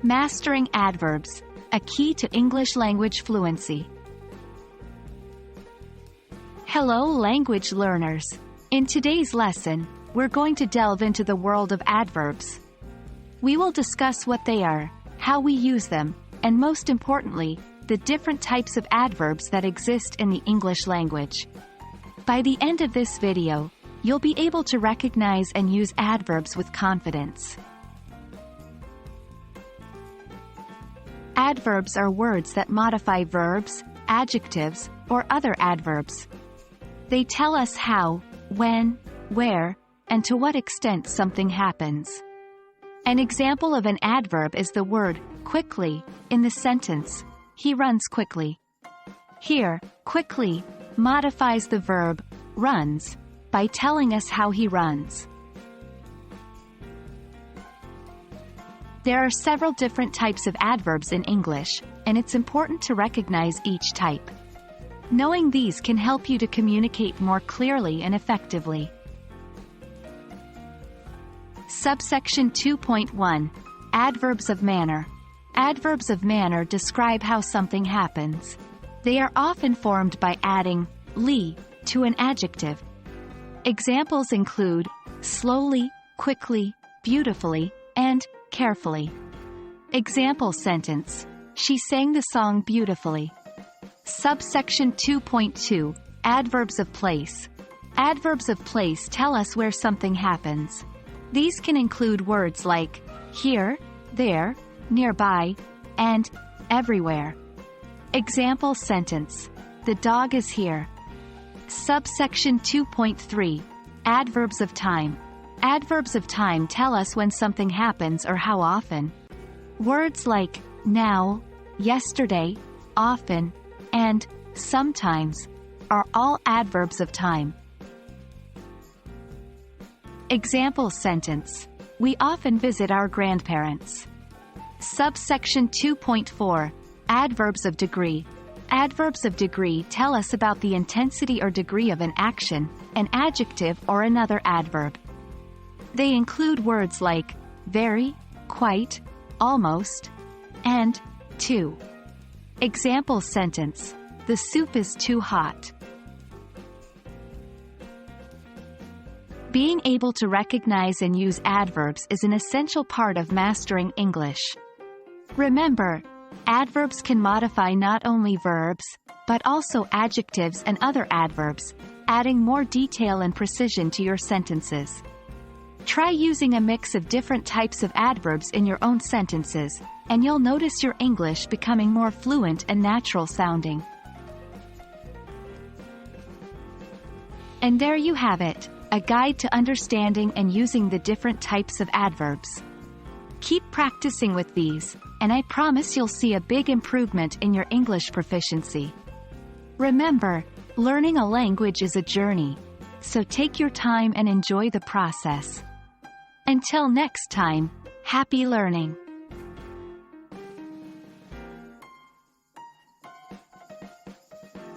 Mastering adverbs, a key to English language fluency. Hello language learners. In today's lesson, we're going to delve into the world of adverbs. We will discuss what they are, how we use them, and most importantly, the different types of adverbs that exist in the English language. By the end of this video, you'll be able to recognize and use adverbs with confidence. Adverbs are words that modify verbs, adjectives, or other adverbs. They tell us how, when, where, and to what extent something happens. An example of an adverb is the word quickly in the sentence, he runs quickly. Here, quickly modifies the verb runs by telling us how he runs. There are several different types of adverbs in English, and it's important to recognize each type. Knowing these can help you to communicate more clearly and effectively. Subsection 2.1. Adverbs of manner. Adverbs of manner describe how something happens. They are often formed by adding "ly" to an adjective. Examples include slowly, quickly, beautifully, and carefully. Example sentence: she sang the song beautifully. Subsection 2.2. Adverbs of place. Adverbs of place tell us where something happens. These can include words like here, there, nearby, and everywhere. Example sentence: the dog is here. Subsection 2.3. Adverbs of time. Adverbs of time tell us when something happens or how often. Words like now, yesterday, often, and sometimes are all adverbs of time. Example sentence: we often visit our grandparents. Subsection 2.4. Adverbs of degree. Adverbs of degree tell us about the intensity or degree of an action, an adjective or another adverb. They include words like very, quite, almost, and too. Example sentence: the soup is too hot. Being able to recognize and use adverbs is an essential part of mastering English. Remember, adverbs can modify not only verbs, but also adjectives and other adverbs, adding more detail and precision to your sentences. Try using a mix of different types of adverbs in your own sentences, and you'll notice your English becoming more fluent and natural sounding. And there you have it, a guide to understanding and using the different types of adverbs. Keep practicing with these, and I promise you'll see a big improvement in your English proficiency. Remember, learning a language is a journey, so take your time and enjoy the process. Until next time, happy learning!